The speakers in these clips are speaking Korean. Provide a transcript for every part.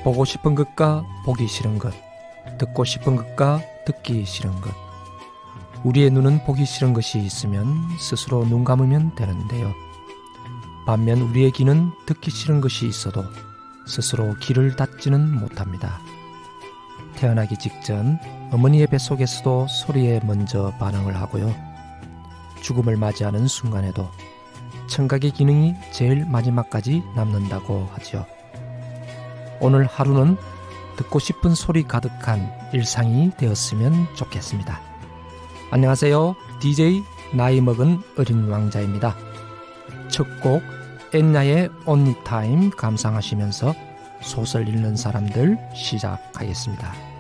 보고 싶은 것과 보기 싫은 것, 듣고 싶은 것과 듣기 싫은 것. 우리의 눈은 보기 싫은 것이 있으면 스스로 눈 감으면 되는데요. 반면 우리의 귀는 듣기 싫은 것이 있어도 스스로 귀를 닫지는 못합니다. 태어나기 직전 어머니의 뱃속에서도 소리에 먼저 반응을 하고요. 죽음을 맞이하는 순간에도 청각의 기능이 제일 마지막까지 남는다고 하죠. 오늘 하루는 듣고 싶은 소리 가득한 일상이 되었으면 좋겠습니다. 안녕하세요. DJ 나이 먹은 어린 왕자입니다. 첫 곡 엔나의 Only Time 감상하시면서 소설 읽는 사람들 시작하겠습니다.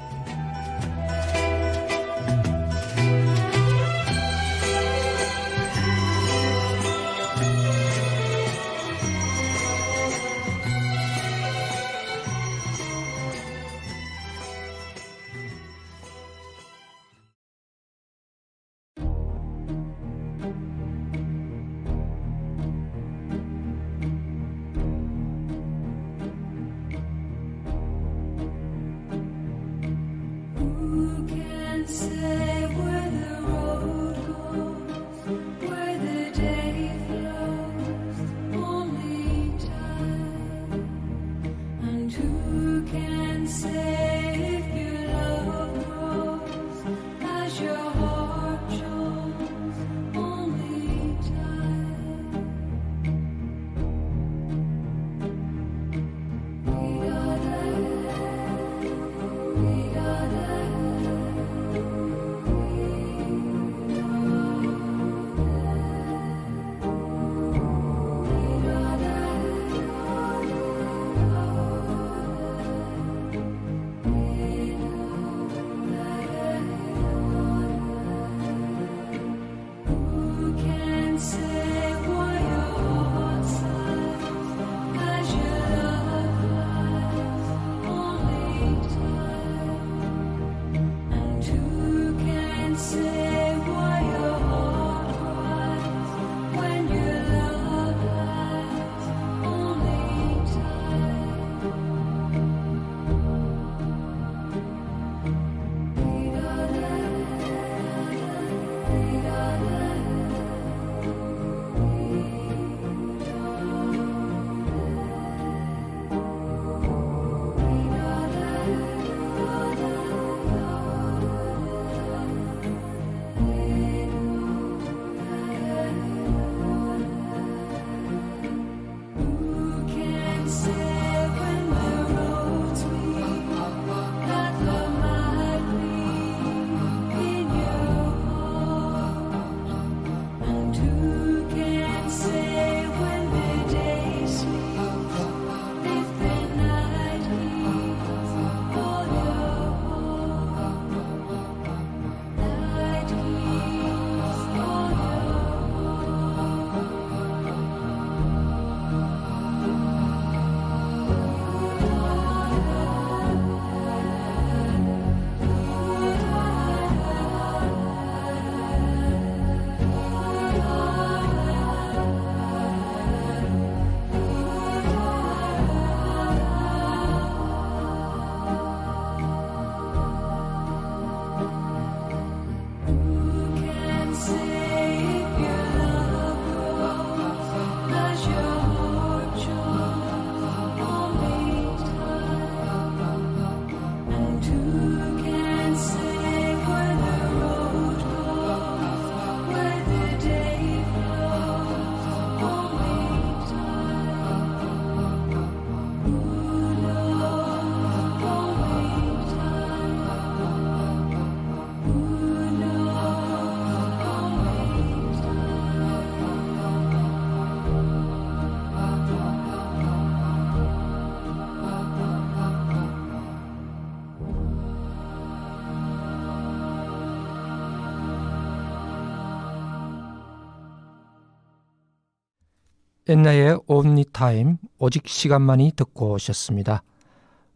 엔나의 Only Time, 오직 시간만이 듣고 오셨습니다.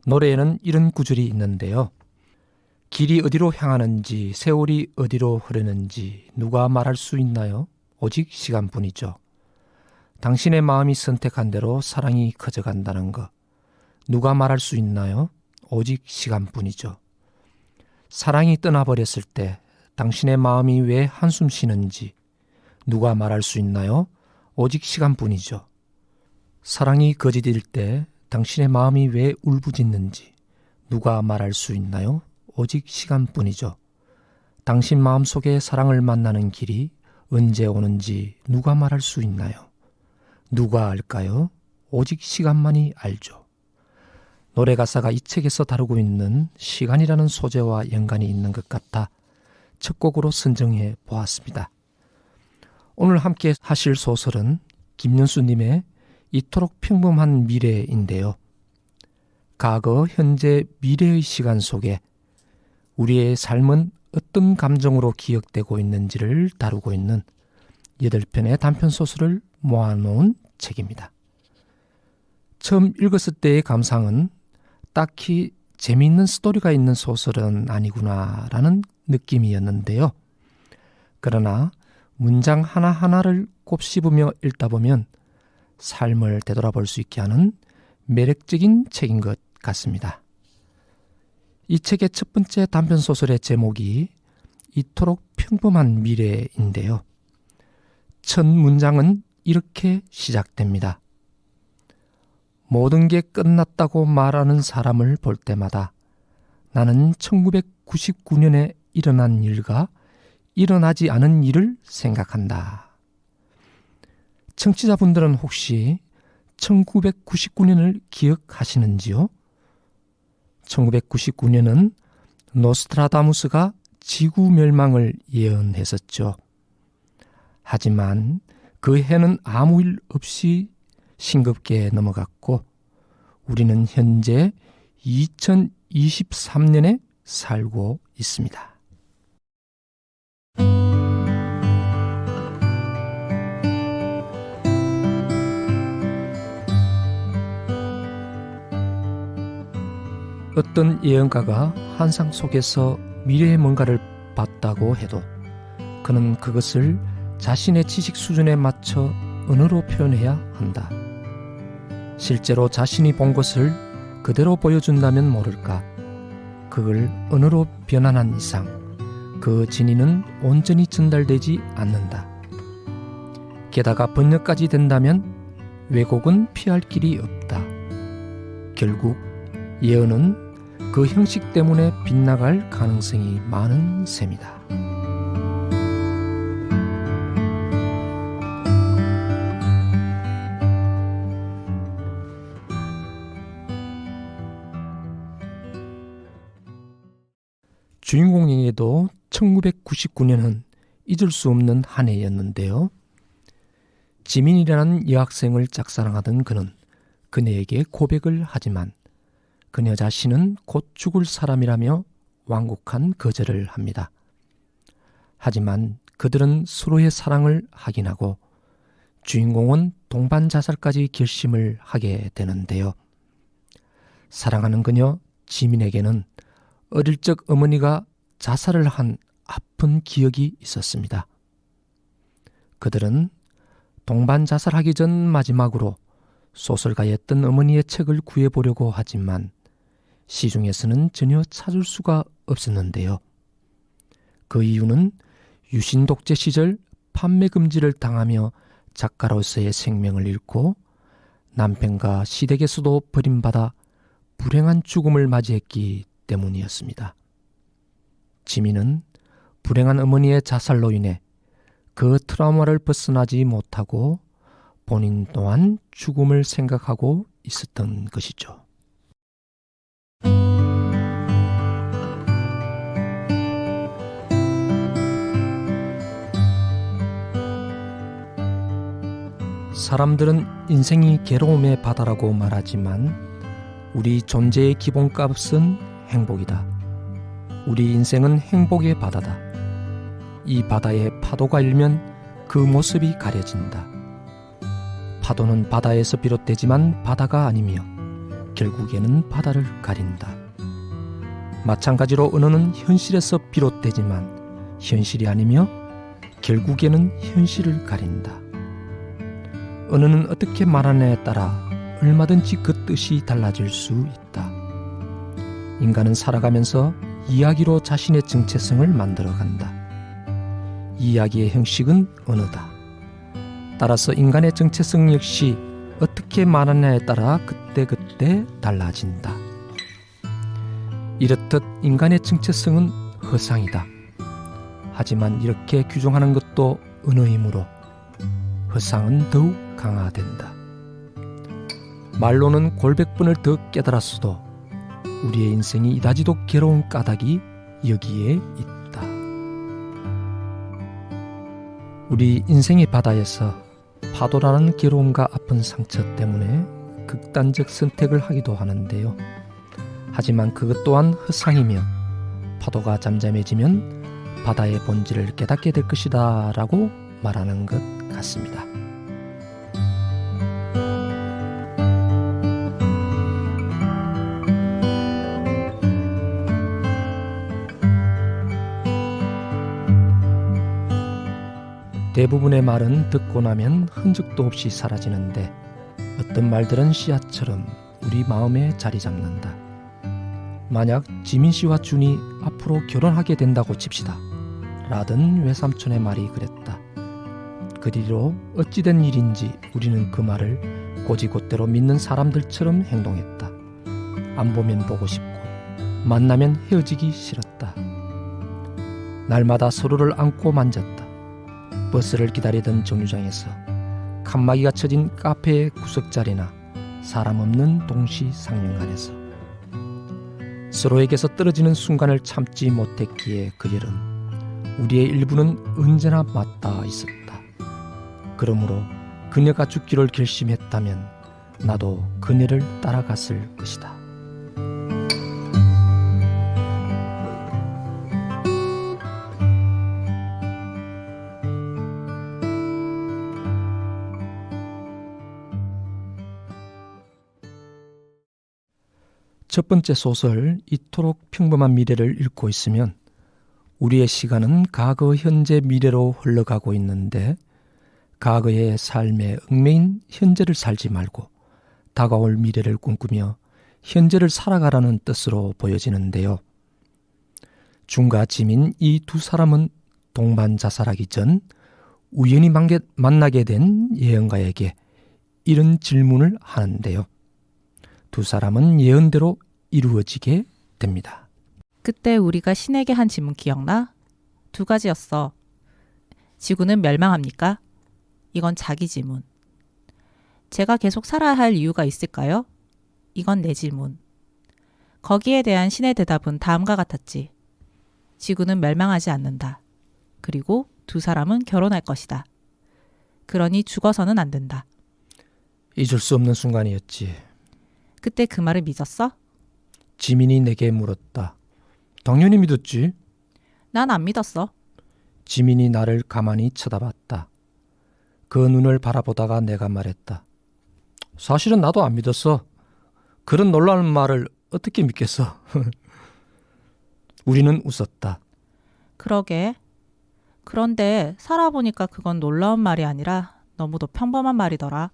노래에는 이런 구절이 있는데요. 길이 어디로 향하는지, 세월이 어디로 흐르는지 누가 말할 수 있나요? 오직 시간뿐이죠. 당신의 마음이 선택한 대로 사랑이 커져간다는 것, 누가 말할 수 있나요? 오직 시간뿐이죠. 사랑이 떠나버렸을 때 당신의 마음이 왜 한숨 쉬는지 누가 말할 수 있나요? 오직 시간뿐이죠. 사랑이 거짓일 때 당신의 마음이 왜 울부짖는지 누가 말할 수 있나요? 오직 시간뿐이죠. 당신 마음속에 사랑을 만나는 길이 언제 오는지 누가 말할 수 있나요? 누가 알까요? 오직 시간만이 알죠. 노래 가사가 이 책에서 다루고 있는 시간이라는 소재와 연관이 있는 것 같아 첫 곡으로 선정해 보았습니다. 오늘 함께 하실 소설은 김연수님의 이토록 평범한 미래인데요. 과거, 현재, 미래의 시간 속에 우리의 삶은 어떤 감정으로 기억되고 있는지를 다루고 있는 8편의 단편소설을 모아놓은 책입니다. 처음 읽었을 때의 감상은 딱히 재미있는 스토리가 있는 소설은 아니구나라는 느낌이었는데요. 그러나 문장 하나하나를 곱씹으며 읽다 보면 삶을 되돌아볼 수 있게 하는 매력적인 책인 것 같습니다. 이 책의 첫 번째 단편소설의 제목이 이토록 평범한 미래인데요. 첫 문장은 이렇게 시작됩니다. 모든 게 끝났다고 말하는 사람을 볼 때마다 나는 1999년에 일어난 일과 일어나지 않은 일을 생각한다. 청취자분들은 혹시 1999년을 기억하시는지요? 1999년은 노스트라다무스가 지구 멸망을 예언했었죠. 하지만 그 해는 아무 일 없이 싱겁게 넘어갔고 우리는 현재 2023년에 살고 있습니다. 어떤 예언가가 환상 속에서 미래의 뭔가를 봤다고 해도 그는 그것을 자신의 지식 수준에 맞춰 언어로 표현해야 한다. 실제로 자신이 본 것을 그대로 보여준다면 모를까. 그걸 언어로 변환한 이상 그 진위는 온전히 전달되지 않는다. 게다가 번역까지 된다면 왜곡은 피할 길이 없다. 결국 예언은 그 형식 때문에 빗나갈 가능성이 많은 셈이다. 주인공에게도 1999년은 잊을 수 없는 한 해였는데요. 지민이라는 여학생을 짝사랑하던 그는 그녀에게 고백을 하지만 그녀 자신은 곧 죽을 사람이라며 완곡한 거절을 합니다. 하지만 그들은 서로의 사랑을 확인하고 주인공은 동반 자살까지 결심을 하게 되는데요. 사랑하는 그녀 지민에게는 어릴 적 어머니가 자살을 한 아픈 기억이 있었습니다. 그들은 동반 자살하기 전 마지막으로 소설가였던 어머니의 책을 구해보려고 하지만 시중에서는 전혀 찾을 수가 없었는데요. 그 이유는 유신 독재 시절 판매 금지를 당하며 작가로서의 생명을 잃고 남편과 시댁에서도 버림받아 불행한 죽음을 맞이했기 때문이었습니다. 지민은 불행한 어머니의 자살로 인해 그 트라우마를 벗어나지 못하고 본인 또한 죽음을 생각하고 있었던 것이죠. 사람들은 인생이 괴로움의 바다라고 말하지만 우리 존재의 기본값은 행복이다. 우리 인생은 행복의 바다다. 이 바다에 파도가 일면 그 모습이 가려진다. 파도는 바다에서 비롯되지만 바다가 아니며 결국에는 바다를 가린다. 마찬가지로 언어는 현실에서 비롯되지만 현실이 아니며 결국에는 현실을 가린다. 언어는 어떻게 말하느냐에 따라 얼마든지 그 뜻이 달라질 수 있다. 인간은 살아가면서 이야기로 자신의 정체성을 만들어간다. 이야기의 형식은 언어다. 따라서 인간의 정체성 역시 어떻게 말하느냐에 따라 그때그때 달라진다. 이렇듯 인간의 정체성은 허상이다. 하지만 이렇게 규정하는 것도 언어이므로 허상은 더욱 강화된다. 말로는 골백 번을 더 깨달았어도 우리의 인생이 이다지도 괴로운 까닭이 여기에 있다. 우리 인생의 바다에서 파도라는 괴로움과 아픈 상처 때문에 극단적 선택을 하기도 하는데요. 하지만 그것 또한 허상이며 파도가 잠잠해지면 바다의 본질을 깨닫게 될 것이다 라고 말하는 것 같습니다. 대부분의 말은 듣고 나면 흔적도 없이 사라지는데 어떤 말들은 씨앗처럼 우리 마음에 자리 잡는다. 만약 지민 씨와 준이 앞으로 결혼하게 된다고 칩시다. 라던 외삼촌의 말이 그랬다. 그 뒤로 어찌된 일인지 우리는 그 말을 곧이곧대로 믿는 사람들처럼 행동했다. 안 보면 보고 싶고 만나면 헤어지기 싫었다. 날마다 서로를 안고 만졌다. 버스를 기다리던 정류장에서 칸막이가 쳐진 카페의 구석자리나 사람 없는 동시 상영관에서 서로에게서 떨어지는 순간을 참지 못했기에 그 여름 우리의 일부는 언제나 맞닿아 있었다. 그러므로 그녀가 죽기를 결심했다면 나도 그녀를 따라갔을 것이다. 첫 번째 소설 이토록 평범한 미래를 읽고 있으면 우리의 시간은 과거, 현재, 미래로 흘러가고 있는데 과거의 삶의 얽매인 현재를 살지 말고 다가올 미래를 꿈꾸며 현재를 살아가라는 뜻으로 보여지는데요. 준과 지민 이 두 사람은 동반 자살하기 전 우연히 만나게 된 예언가에게 이런 질문을 하는데요. 두 사람은 예언대로 이루어지게 됩니다. 그때 우리가 신에게 한 질문 기억나? 두 가지였어. 지구는 멸망합니까? 이건 자기 질문. 제가 계속 살아야 할 이유가 있을까요? 이건 내 질문. 거기에 대한 신의 대답은 다음과 같았지. 지구는 멸망하지 않는다. 그리고 두 사람은 결혼할 것이다. 그러니 죽어서는 안 된다. 잊을 수 없는 순간이었지. 그때 그 말을 믿었어? 지민이 내게 물었다. 당연히 믿었지. 난 안 믿었어. 지민이 나를 가만히 쳐다봤다. 그 눈을 바라보다가 내가 말했다. 사실은 나도 안 믿었어. 그런 놀라운 말을 어떻게 믿겠어. 우리는 웃었다. 그러게. 그런데 살아보니까 그건 놀라운 말이 아니라 너무도 평범한 말이더라.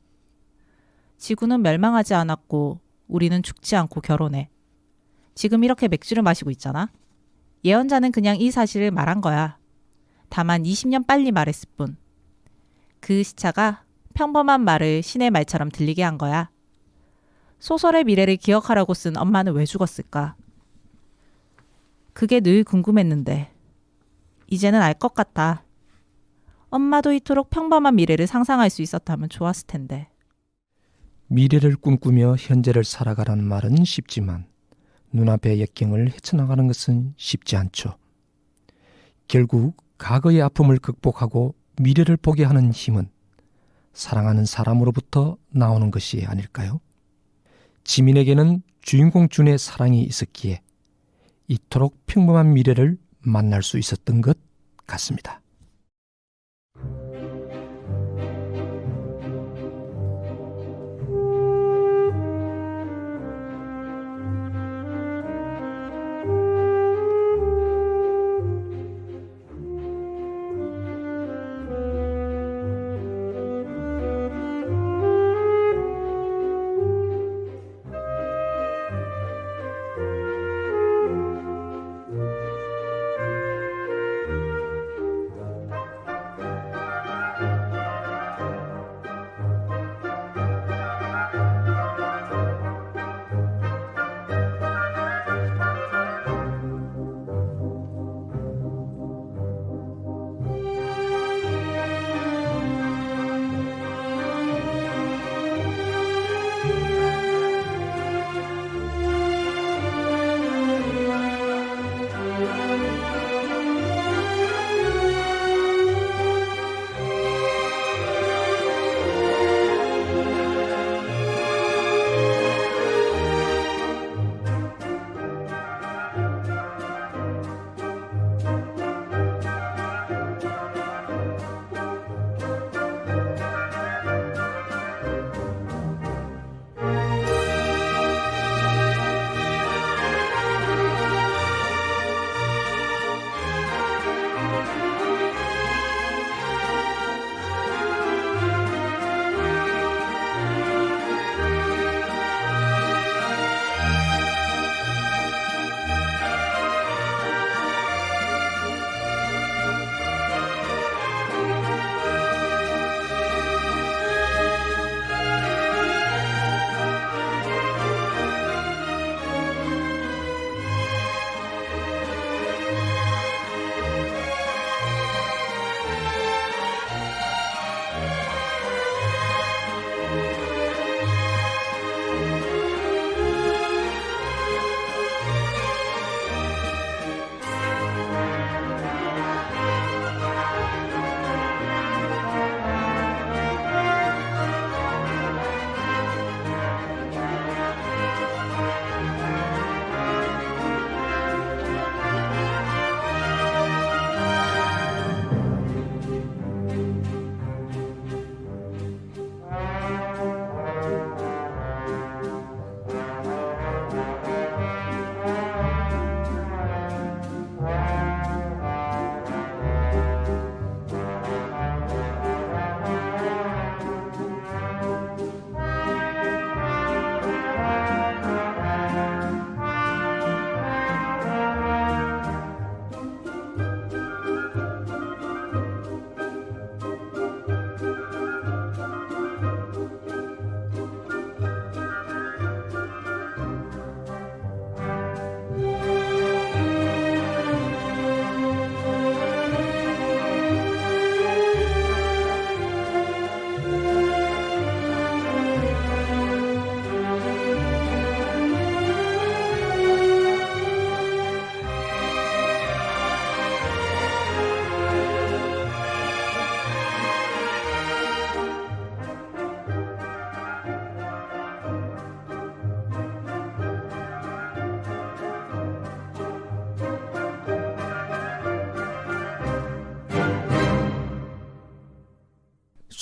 지구는 멸망하지 않았고 우리는 죽지 않고 결혼해. 지금 이렇게 맥주를 마시고 있잖아. 예언자는 그냥 이 사실을 말한 거야. 다만 20년 빨리 말했을 뿐. 그 시차가 평범한 말을 신의 말처럼 들리게 한 거야. 소설의 미래를 기억하라고 쓴 엄마는 왜 죽었을까? 그게 늘 궁금했는데 이제는 알 것 같아. 엄마도 이토록 평범한 미래를 상상할 수 있었다면 좋았을 텐데. 미래를 꿈꾸며 현재를 살아가라는 말은 쉽지만 눈앞의 역경을 헤쳐나가는 것은 쉽지 않죠. 결국 과거의 아픔을 극복하고 미래를 보게 하는 힘은 사랑하는 사람으로부터 나오는 것이 아닐까요? 지민에게는 주인공 준의 사랑이 있었기에 이토록 평범한 미래를 만날 수 있었던 것 같습니다.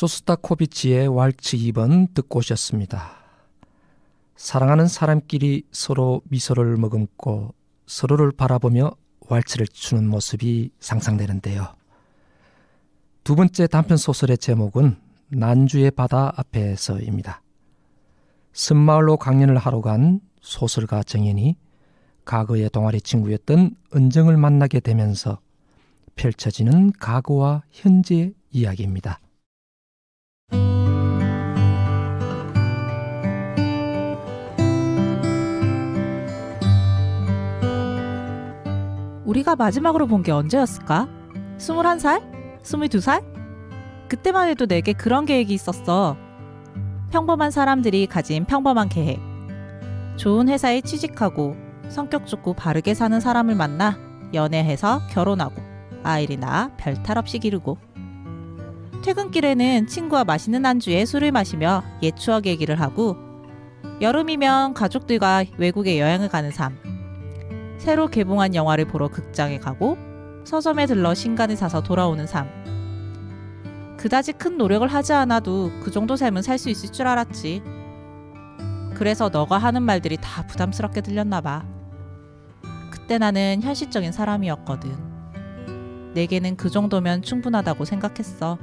쇼스타코비치의 왈츠 2번 듣고 오셨습니다. 사랑하는 사람끼리 서로 미소를 머금고 서로를 바라보며 왈츠를 추는 모습이 상상되는데요. 두 번째 단편 소설의 제목은 난주의 바다 앞에서입니다. 섬마을로 강연을 하러 간 소설가 정연이 과거의 동아리 친구였던 은정을 만나게 되면서 펼쳐지는 과거와 현재의 이야기입니다. 우리가 마지막으로 본 게 언제였을까? 21살? 22살? 그때만 해도 내게 그런 계획이 있었어. 평범한 사람들이 가진 평범한 계획. 좋은 회사에 취직하고 성격 좋고 바르게 사는 사람을 만나 연애해서 결혼하고 아이를 낳아 별탈 없이 기르고 퇴근길에는 친구와 맛있는 안주에 술을 마시며 옛 추억 얘기를 하고 여름이면 가족들과 외국에 여행을 가는 삶. 새로 개봉한 영화를 보러 극장에 가고 서점에 들러 신간을 사서 돌아오는 삶. 그다지 큰 노력을 하지 않아도 그 정도 삶은 살 수 있을 줄 알았지. 그래서 너가 하는 말들이 다 부담스럽게 들렸나 봐. 그때 나는 현실적인 사람이었거든. 내게는 그 정도면 충분하다고 생각했어.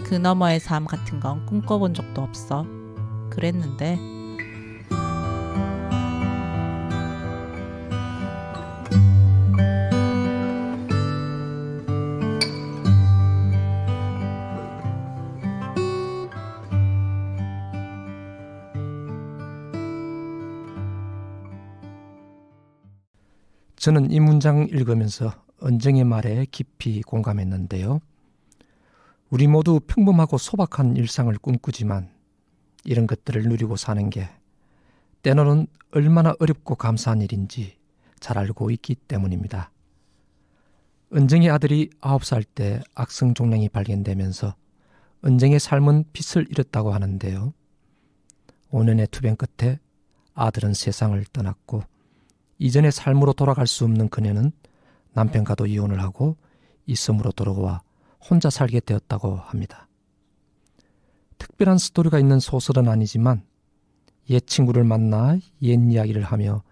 그 너머의 삶 같은 건 꿈꿔본 적도 없어. 그랬는데 저는 이 문장 읽으면서 은정의 말에 깊이 공감했는데요. 우리 모두 평범하고 소박한 일상을 꿈꾸지만 이런 것들을 누리고 사는 게 때로는 얼마나 어렵고 감사한 일인지 잘 알고 있기 때문입니다. 은정의 아들이 9살 때 악성 종양이 발견되면서 은정의 삶은 빛을 잃었다고 하는데요. 5년의 투병 끝에 아들은 세상을 떠났고 이전의 삶으로 돌아갈 수 없는 그녀는 남편과도 이혼을 하고 이 섬으로 돌아와 혼자 살게 되었다고 합니다. 특별한 스토리가 있는 소설은 아니지만 옛 친구를 만나 옛 이야기를 하며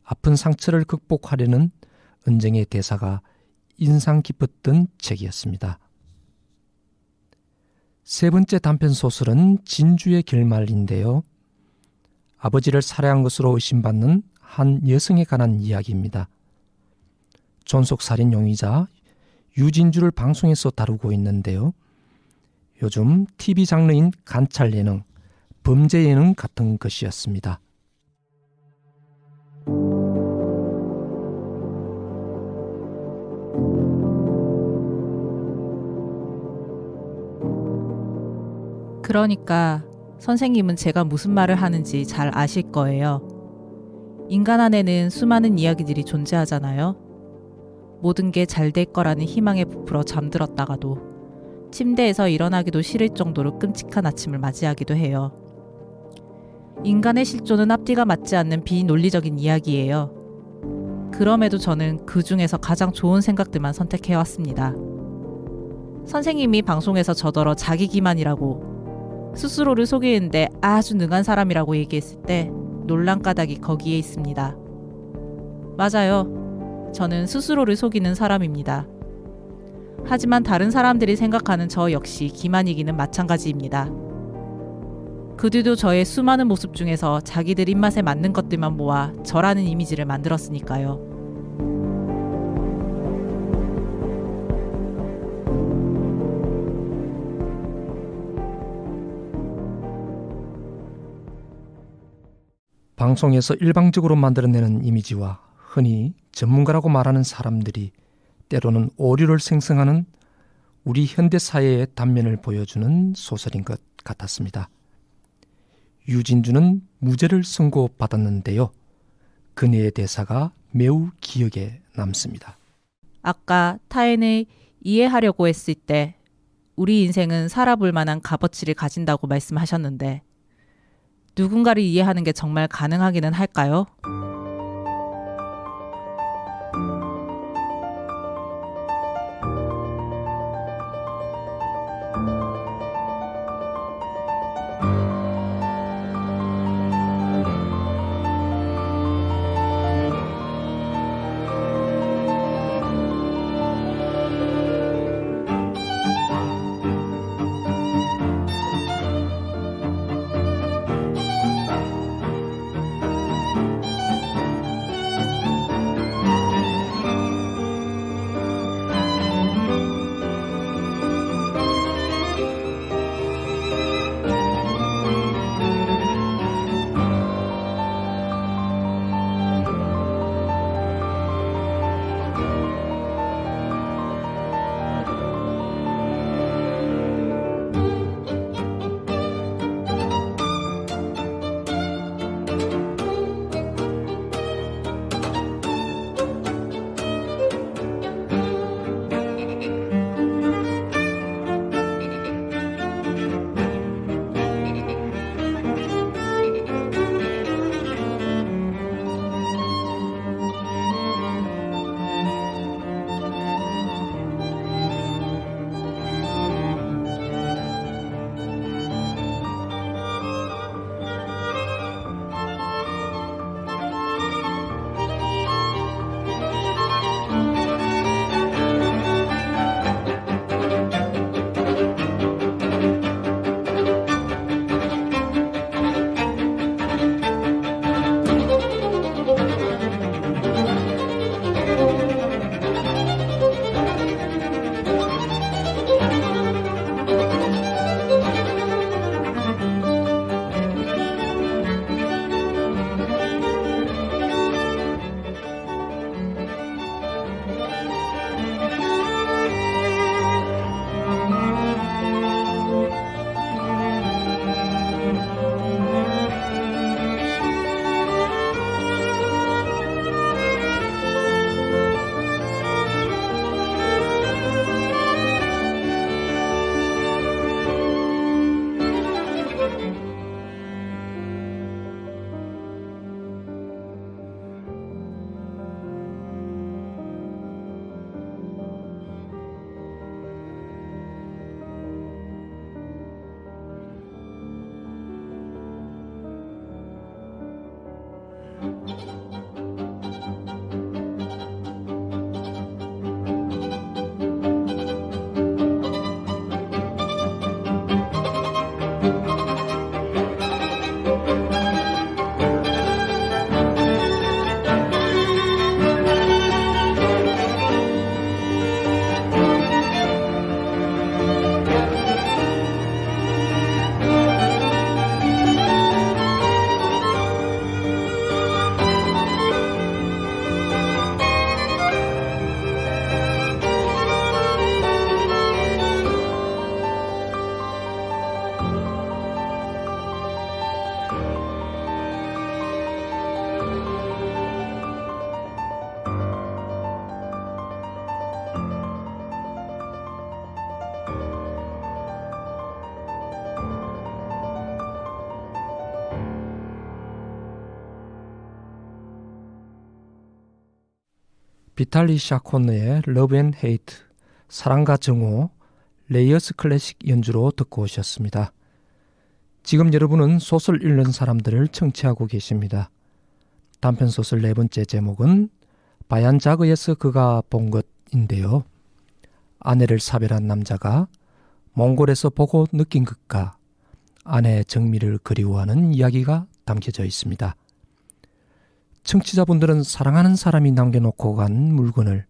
아픈 상처를 극복하려는 은정의 대사가 인상 깊었던 책이었습니다. 세 번째 단편 소설은 진주의 결말인데요. 아버지를 살해한 것으로 의심받는 한 여성에 관한 이야기입니다. 존속살인 용의자 유진주를 방송에서 다루고 있는데요. 요즘 TV 장르인 관찰 예능, 범죄 예능 같은 것이었습니다. 그러니까 선생님은 제가 무슨 말을 하는지 잘 아실 거예요. 인간 안에는 수많은 이야기들이 존재하잖아요. 모든 게 잘 될 거라는 희망에 부풀어 잠들었다가도 침대에서 일어나기도 싫을 정도로 끔찍한 아침을 맞이하기도 해요. 인간의 실존은 앞뒤가 맞지 않는 비논리적인 이야기예요. 그럼에도 저는 그 중에서 가장 좋은 생각들만 선택해왔습니다. 선생님이 방송에서 저더러 자기 기만이라고 스스로를 속이는데 아주 능한 사람이라고 얘기했을 때 놀란 까닭이 거기에 있습니다. 맞아요. 저는 스스로를 속이는 사람입니다. 하지만 다른 사람들이 생각하는 저 역시 기만이기는 마찬가지입니다. 그들도 저의 수많은 모습 중에서 자기들 입맛에 맞는 것들만 모아 저라는 이미지를 만들었으니까요. 방송에서 일방적으로 만들어내는 이미지와 흔히 전문가라고 말하는 사람들이 때로는 오류를 생성하는 우리 현대사회의 단면을 보여주는 소설인 것 같았습니다. 유진주는 무죄를 선고받았는데요. 그녀의 대사가 매우 기억에 남습니다. 아까 타인을 이해하려고 했을 때 우리 인생은 살아볼 만한 값어치를 가진다고 말씀하셨는데 누군가를 이해하는 게 정말 가능하기는 할까요? 비탈리 샤코너의 러브 앤 헤이트, 사랑과 정오, 레이어스 클래식 연주로 듣고 오셨습니다. 지금 여러분은 소설 읽는 사람들을 청취하고 계십니다. 단편소설 네 번째 제목은 바얀자그에서 그가 본 것인데요. 아내를 사별한 남자가 몽골에서 보고 느낀 것과 아내의 정미를 그리워하는 이야기가 담겨져 있습니다. 청취자분들은 사랑하는 사람이 남겨놓고 간 물건을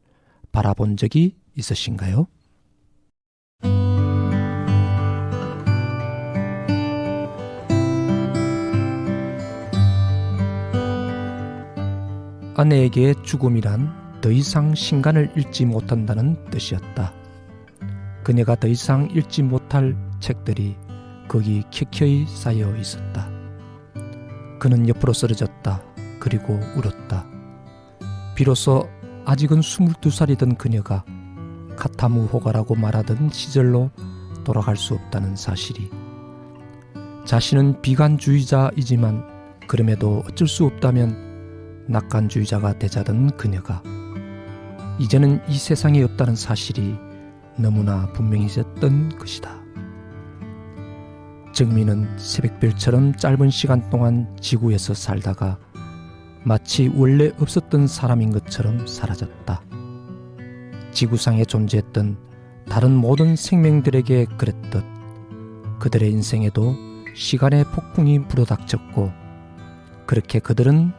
바라본 적이 있으신가요? 아내에게 죽음이란 더 이상 신간을 읽지 못한다는 뜻이었다. 그녀가 더 이상 읽지 못할 책들이 거기 켜켜이 쌓여 있었다. 그는 옆으로 쓰러졌다. 그리고 울었다. 비로소 아직은 22살이던 그녀가 카타무호가라고 말하던 시절로 돌아갈 수 없다는 사실이, 자신은 비관주의자이지만 그럼에도 어쩔 수 없다면 낙관주의자가 되자던 그녀가 이제는 이 세상에 없다는 사실이 너무나 분명해졌던 것이다. 정민은 새벽별처럼 짧은 시간 동안 지구에서 살다가 마치 원래 없었던 사람인 것처럼 사라졌다. 지구상에 존재했던 다른 모든 생명들에게 그랬듯 그들의 인생에도 시간의 폭풍이 불어닥쳤고, 그렇게 그들은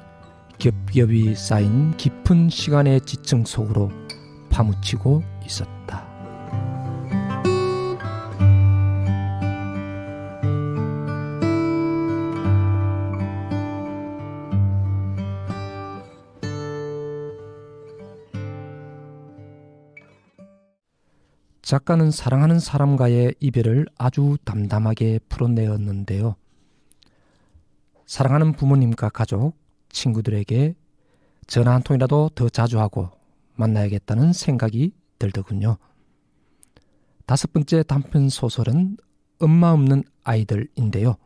겹겹이 쌓인 깊은 시간의 지층 속으로 파묻히고 있었다. 작가는 사랑하는 사람과의 이별을 아주 담담하게 풀어내었는데요. 사랑하는 부모님과 가족, 친구들에게 전화 한 통이라도 더 자주 하고 만나야겠다는 생각이 들더군요. 다섯 번째 단편 소설은 엄마 없는 아이들인데요.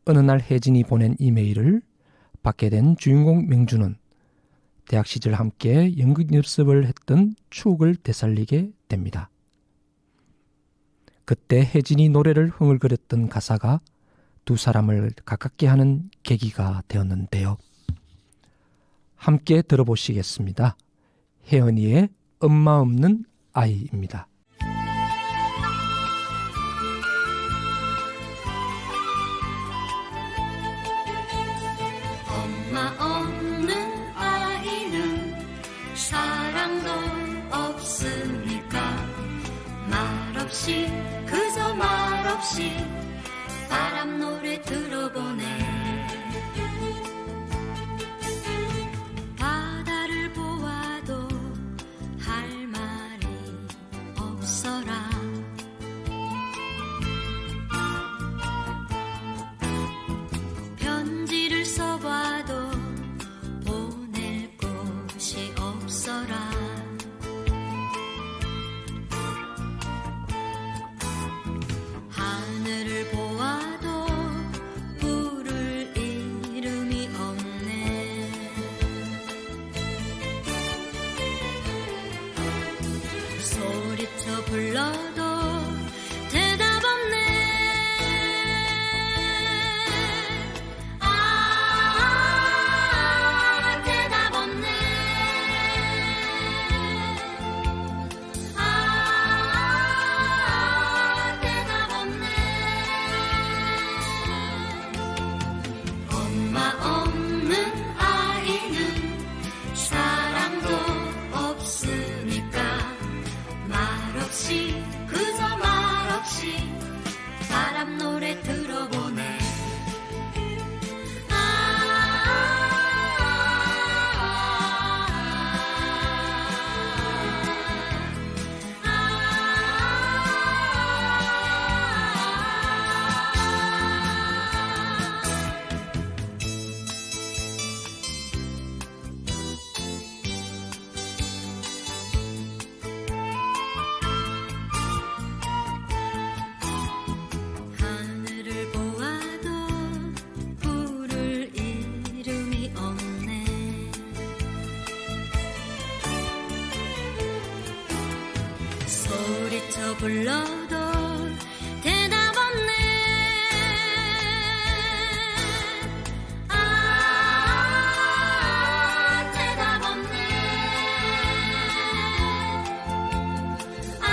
어느 날 혜진이 보낸 이메일을 받게 된 주인공 명주는 대학 시절 함께 연극 연습을 했던 추억을 되살리게 됩니다. 그때 혜진이 노래를 흥얼거렸던 가사가 두 사람을 가깝게 하는 계기가 되었는데요. 함께 들어보시겠습니다. 혜연이의 엄마 없는 아이입니다. 엄마 없는 아이는 사랑도 없으니까 말없이 그저 말없이 바람 노래 들어보네. 바다를 보아도 할 말이 없어라. 편지를 써봐도 보낼 곳이 없어라. 하늘을 보아도 애써 불러도 대답 없네. 아, 대답 없네. 아,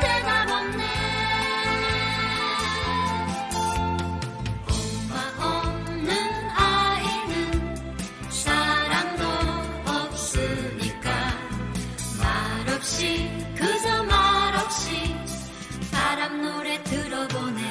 대답 없네. 엄마 없는 아이는 사랑도 없으니까 말없이 그저 말없이 바람 노래 들어보네.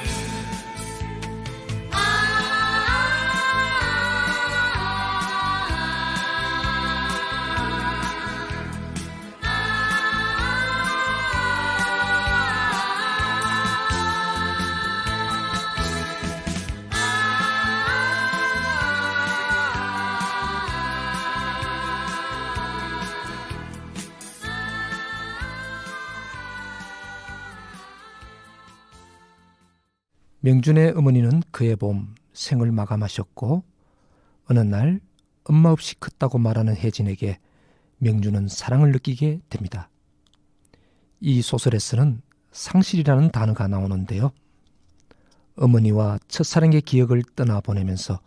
명준의 어머니는 그의 봄 생을 마감하셨고 어느 날 엄마 없이 컸다고 말하는 혜진에게 명준은 사랑을 느끼게 됩니다. 이 소설에서는 상실이라는 단어가 나오는데요. 어머니와 첫사랑의 기억을 떠나보내면서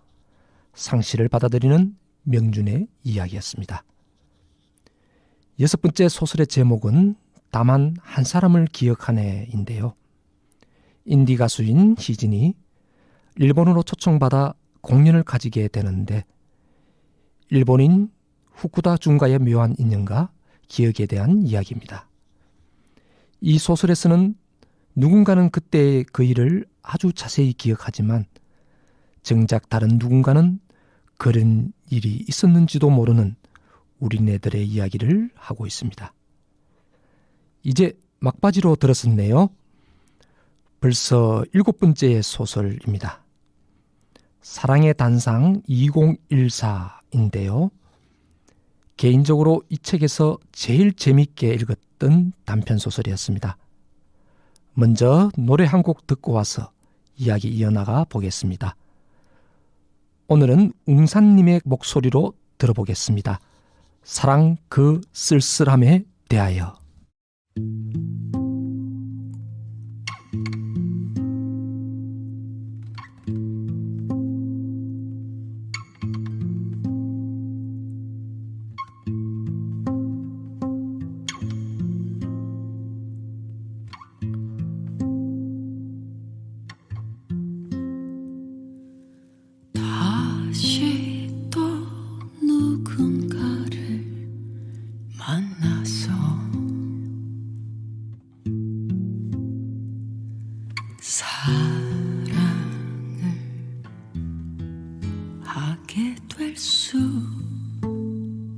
상실을 받아들이는 명준의 이야기였습니다. 6번째 소설의 제목은 다만 한 사람을 기억하네인데요. 인디 가수인 희진이 일본으로 초청받아 공연을 가지게 되는데 일본인 후쿠다 준과의 묘한 인연과 기억에 대한 이야기입니다. 이 소설에서는 누군가는 그때의 그 일을 아주 자세히 기억하지만 정작 다른 누군가는 그런 일이 있었는지도 모르는 우리네들의 이야기를 하고 있습니다. 이제 막바지로 들었었네요. 벌써 7번째 소설입니다. 사랑의 단상 2014인데요. 개인적으로 이 책에서 제일 재미있게 읽었던 단편소설이었습니다. 먼저 노래 한 곡 듣고 와서 이야기 이어나가 보겠습니다. 오늘은 웅산님의 목소리로 들어보겠습니다. 사랑 그 쓸쓸함에 대하여. 다시 또 누군가를 만나서 사랑을 하게 될 수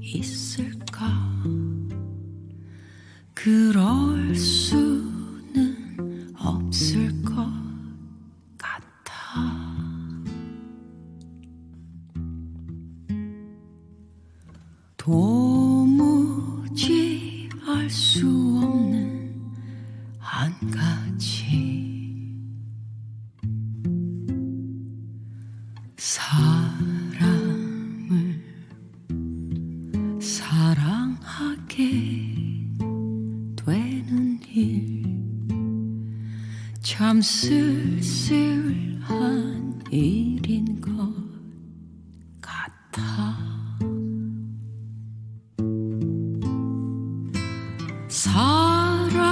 있을까? 그럴 수는 없을 것 같아. 도무지 알 수 없는 한 가지 사람을 사랑하게 되는 일 참 쓸쓸한 일인 것 같아.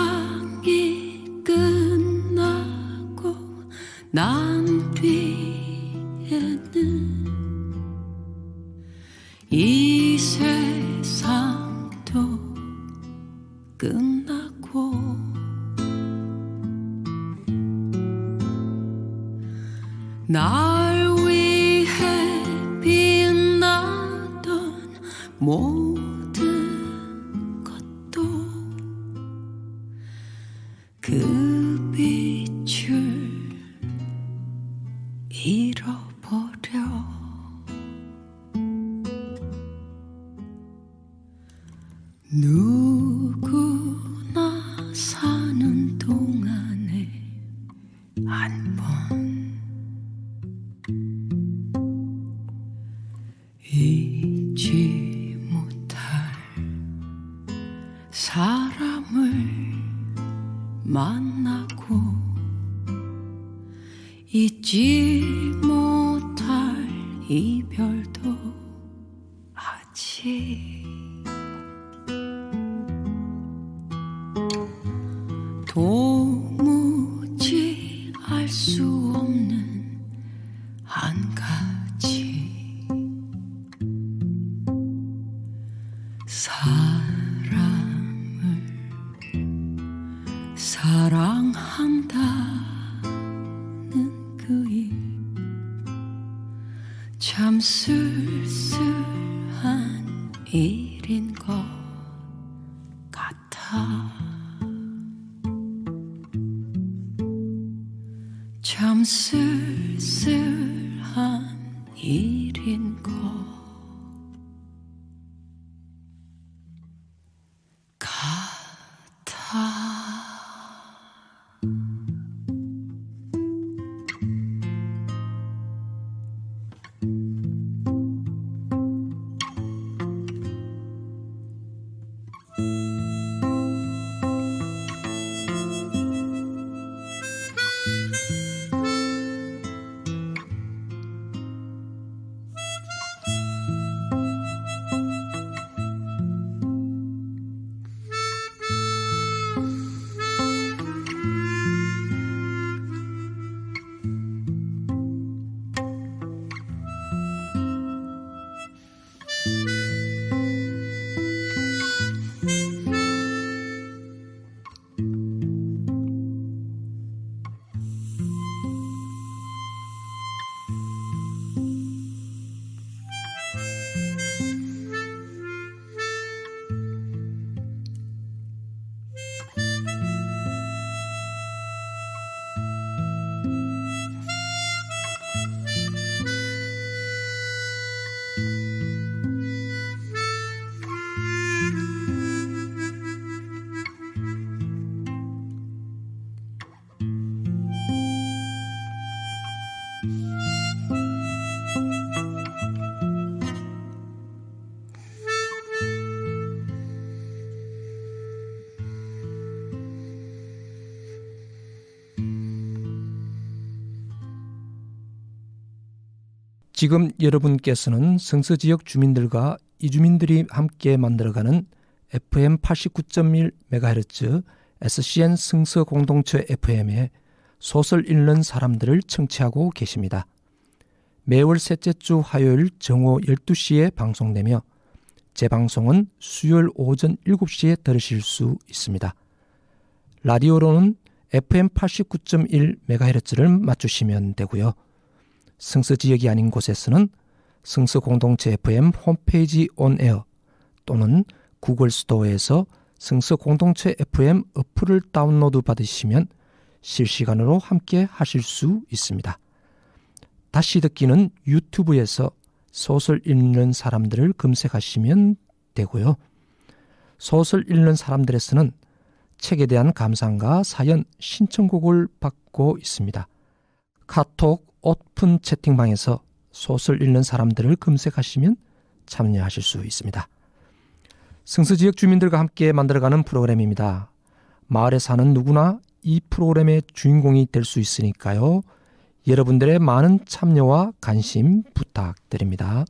사랑이 끝나고 난 뒤에는 이 세상도 끝나고 날 위해 빛나던 모든 것도 그 빛을 잃어버려. 누구나 사는 동안에 한 번 잊지 못할 이별도 하지. 도무지 알 수 없는 한 가지, 사람을 사랑한다는 그 일 참 쓸쓸한 일인 것 같아. 참 쓸쓸한 일인 것 같아. 지금 여러분께서는 성서지역 주민들과 이주민들이 함께 만들어가는 FM 89.1MHz SCN 성서공동체 FM의 소설 읽는 사람들을 청취하고 계십니다. 매월 셋째 주 화요일 정오 12시에 방송되며 재방송은 수요일 오전 7시에 들으실 수 있습니다. 라디오로는 FM 89.1MHz를 맞추시면 되고요. 성서지역이 아닌 곳에서는 성서공동체 FM 홈페이지 온에어 또는 구글 스토어에서 성서공동체 FM 어플을 다운로드 받으시면 실시간으로 함께 하실 수 있습니다. 다시 듣기는 유튜브에서 소설 읽는 사람들을 검색하시면 되고요. 소설 읽는 사람들에서는 책에 대한 감상과 사연, 신청곡을 받고 있습니다. 카톡 오픈 채팅방에서 소설 읽는 사람들을 검색하시면 참여하실 수 있습니다. 성서지역 주민들과 함께 만들어가는 프로그램입니다. 마을에 사는 누구나 이 프로그램의 주인공이 될 수 있으니까요. 여러분들의 많은 참여와 관심 부탁드립니다.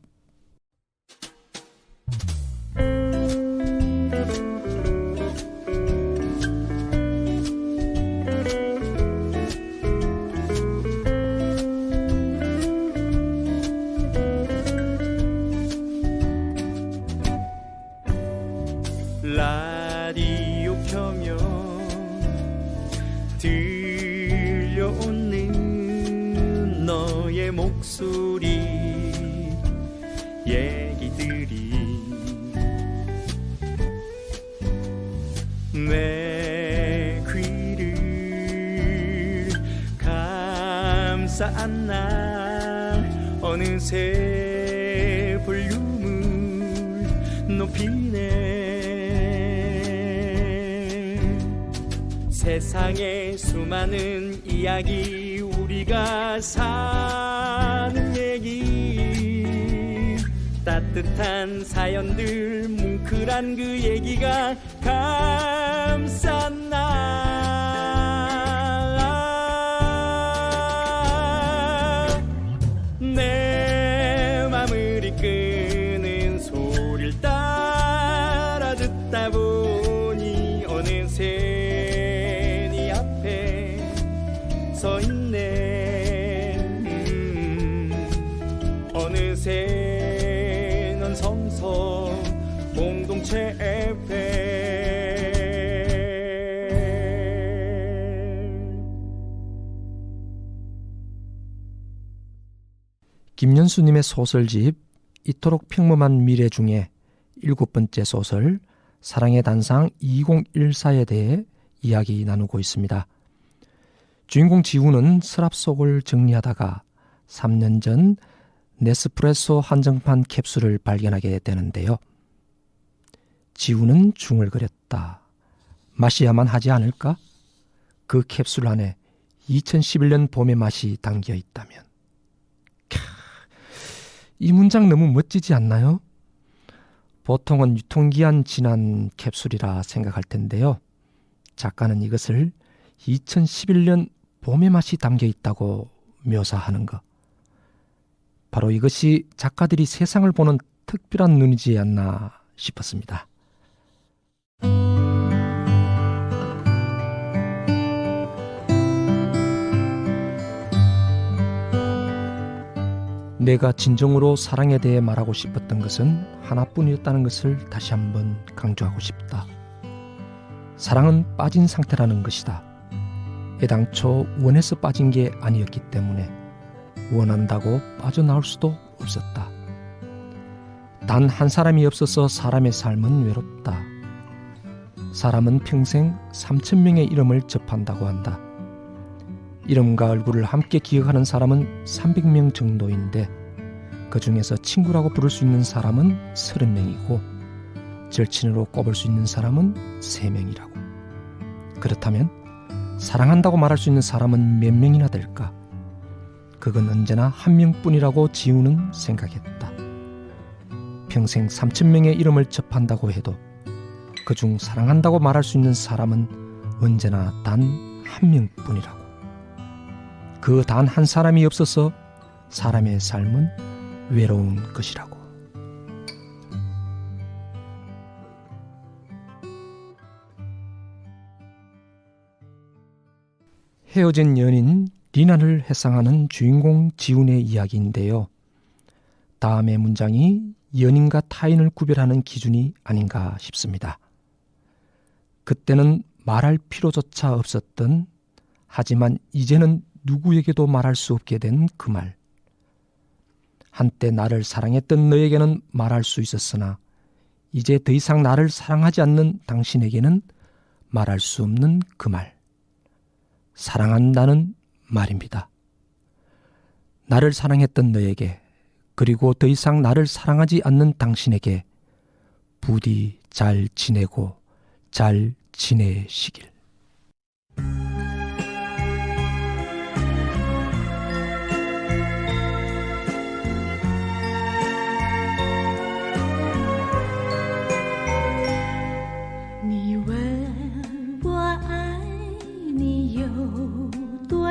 라디오 켜면 들려오는 너의 목소리 얘기들이 내 귀를 감싸안나 어느새 볼륨을 높이네. 세상의 수많은 이야기 우리가 사는 얘기 따뜻한 사연들 뭉클한 그 얘기가 감쌌나 내 어느새 넌 성서 공동체 FM. 김연수님의 소설집 이토록 평범한 미래 중에 7번째 소설 사랑의 단상 2014에 대해 이야기 나누고 있습니다. 주인공 지우는 서랍 속을 정리하다가 3년 전 네스프레소 한정판 캡슐을 발견하게 되는데요. 지우는 중얼거렸다. 마셔야만 하지 않을까? 그 캡슐 안에 2011년 봄의 맛이 담겨 있다면. 이 문장 너무 멋지지 않나요? 보통은 유통기한 지난 캡슐이라 생각할 텐데요. 작가는 이것을 2011년 봄의 맛이 담겨 있다고 묘사하는 것. 바로 이것이 작가들이 세상을 보는 특별한 눈이지 않나 싶었습니다. 내가 진정으로 사랑에 대해 말하고 싶었던 것은 하나뿐이었다는 것을 다시 한번 강조하고 싶다. 사랑은 빠진 상태라는 것이다. 애당초 원해서 빠진 게 아니었기 때문에 원한다고 빠져나올 수도 없었다. 단 한 사람이 없어서 사람의 삶은 외롭다. 사람은 평생 3,000명의 이름을 접한다고 한다. 이름과 얼굴을 함께 기억하는 사람은 300명 정도인데 그 중에서 친구라고 부를 수 있는 사람은 30명이고 절친으로 꼽을 수 있는 사람은 3명이라고. 그렇다면 사랑한다고 말할 수 있는 사람은 몇 명이나 될까? 그건 언제나 한 명뿐이라고 지우는 생각했다. 평생 3,000명의 이름을 접한다고 해도 그중 사랑한다고 말할 수 있는 사람은 언제나 단 한 명뿐이라고. 그 단 한 사람이 없어서 사람의 삶은 외로운 것이라고. 헤어진 연인 리나를 회상하는 주인공 지훈의 이야기인데요. 다음의 문장이 연인과 타인을 구별하는 기준이 아닌가 싶습니다. 그때는 말할 필요조차 없었던, 하지만 이제는 누구에게도 말할 수 없게 된 그 말. 한때 나를 사랑했던 너에게는 말할 수 있었으나 이제 더 이상 나를 사랑하지 않는 당신에게는 말할 수 없는 그 말. 사랑한다는 말입니다. 나를 사랑했던 너에게, 그리고 더 이상 나를 사랑하지 않는 당신에게 부디 잘 지내고 잘 지내시길.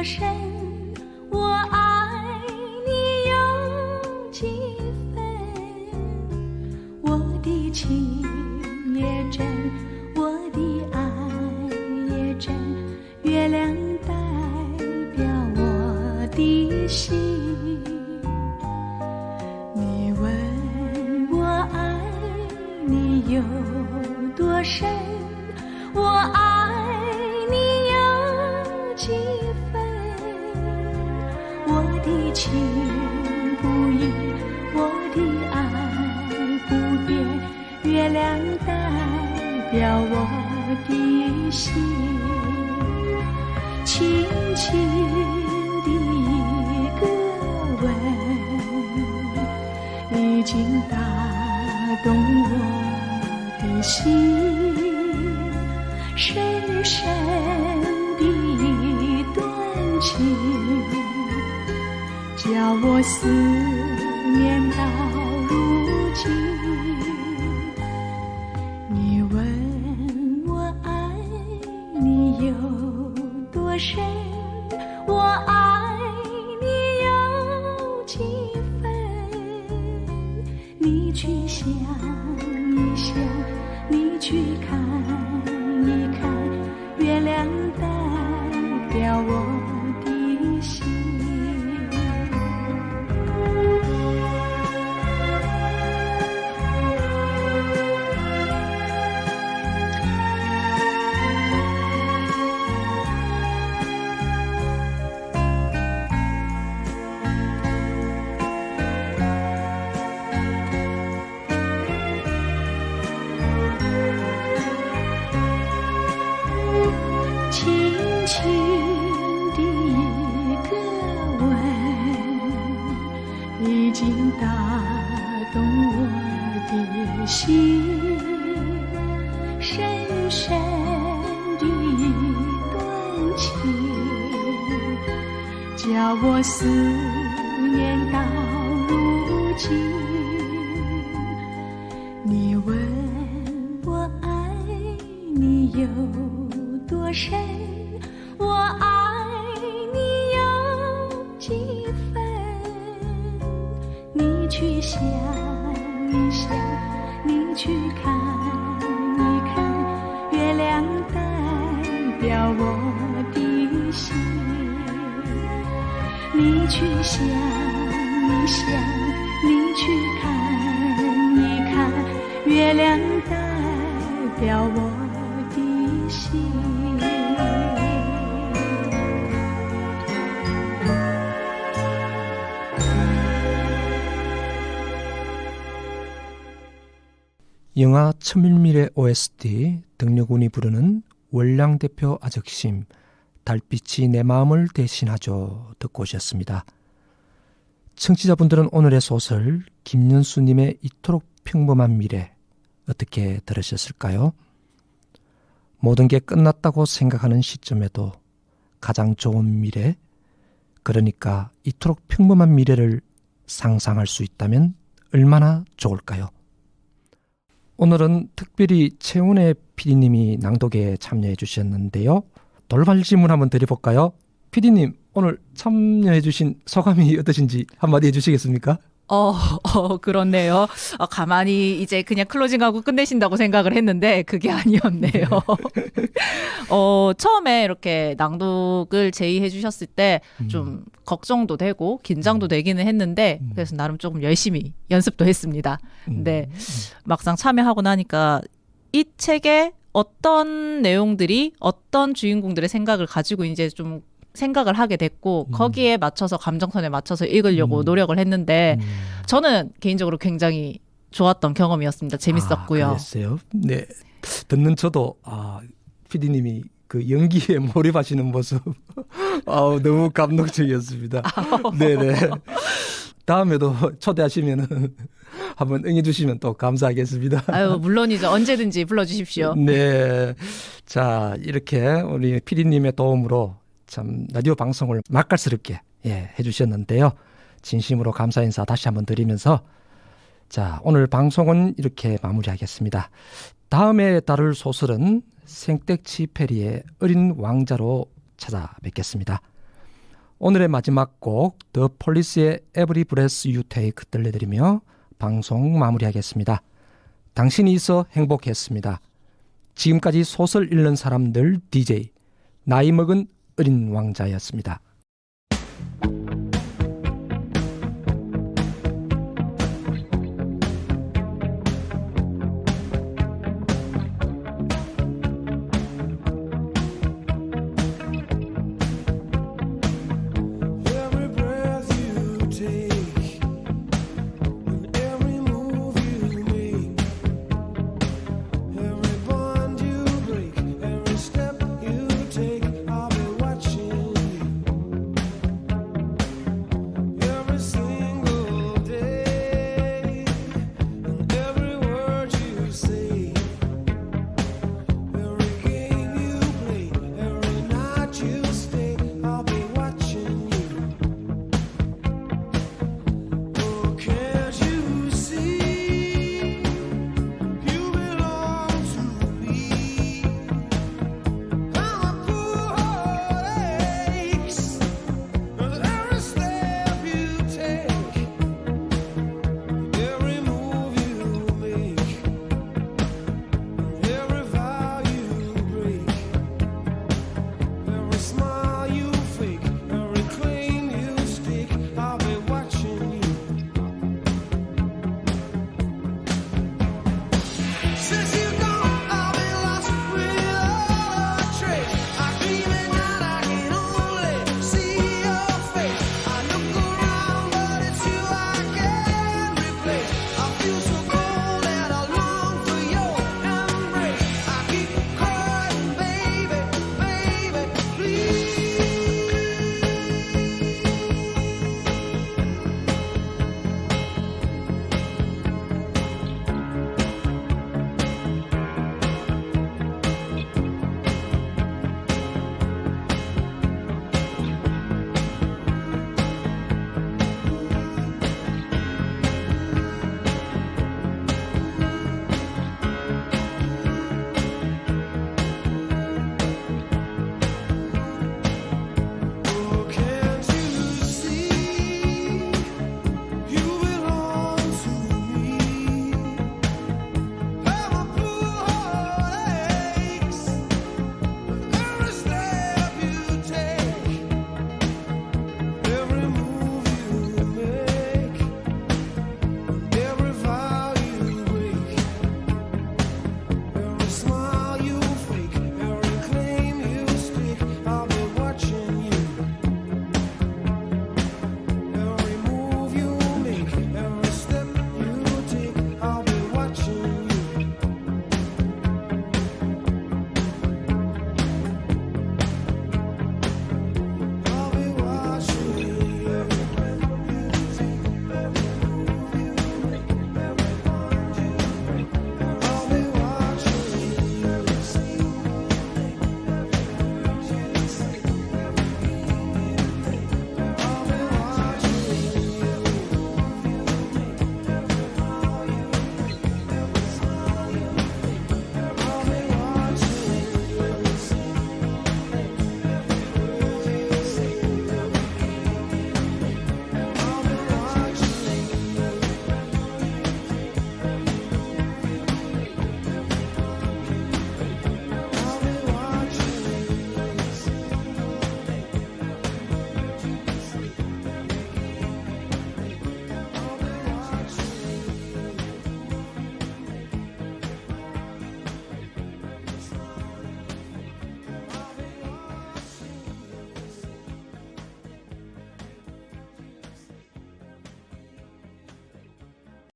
深，我爱你有几分？我的情也真，我的爱也真，月亮代表我的心。你问我爱你有多深？我爱你有几分？我的情不移，我的爱不变，月亮代表我的心。轻轻的一个吻，已经打动我的心。深深的一段情，叫我思念到如今。你问我爱你有多深，我爱你有几分？你去想一想，你去看一看，月亮代表我的心。已经打动我的心，深深的一段情，叫我思念到如今。你问我爱你有多深，我爱你有几分？你去想一想，你去看一看，月亮代表我的心。你去想一想，你去看一看，月亮代表我的心。영화 천밀밀의 OST 등려군이 부르는 월량 대표 아적심 달빛이 내 마음을 대신하죠 듣고 오셨습니다. 청취자분들은 오늘의 소설 김연수님의 이토록 평범한 미래 어떻게 들으셨을까요? 모든 게 끝났다고 생각하는 시점에도 가장 좋은 미래, 그러니까 이토록 평범한 미래를 상상할 수 있다면 얼마나 좋을까요? 오늘은 특별히 최운혜 PD님이 낭독에 참여해 주셨는데요. 돌발 질문 한번 드려볼까요? PD님, 오늘 참여해 주신 소감이 어떠신지 한마디 해주시겠습니까? 그렇네요. 가만히 이제 그냥 클로징하고 끝내신다고 생각을 했는데 그게 아니었네요. 처음에 이렇게 낭독을 제의해 주셨을 때 좀 걱정도 되고 긴장도 되기는 했는데 그래서 나름 조금 열심히 연습도 했습니다. 근데 막상 참여하고 나니까 이 책에 어떤 내용들이 어떤 주인공들의 생각을 가지고 이제 좀 생각을 하게 됐고 거기에 맞춰서 감정선에 맞춰서 읽으려고 노력을 했는데 저는 개인적으로 굉장히 좋았던 경험이었습니다. 재밌었고요. 그랬어요? 네. 듣는 저도 PD님이 그 연기에 몰입하시는 모습 너무 감동적이었습니다. 네네. 다음에도 초대하시면은 한번 응해주시면 또 감사하겠습니다. 아유, 물론이죠. 언제든지 불러주십시오. 네. 자, 이렇게 우리 PD님의 도움으로 참 라디오 방송을 맛깔스럽게 해주셨는데요. 진심으로 감사 인사 다시 한번 드리면서 자, 오늘 방송은 이렇게 마무리하겠습니다. 다음에 다룰 소설은 생텍쥐 페리의 어린 왕자로 찾아뵙겠습니다. 오늘의 마지막 곡 더 폴리스의 Every Breath You Take 들려드리며 방송 마무리하겠습니다. 당신이 있어 행복했습니다. 지금까지 소설 읽는 사람들 DJ 나이 먹은 어린 왕자였습니다.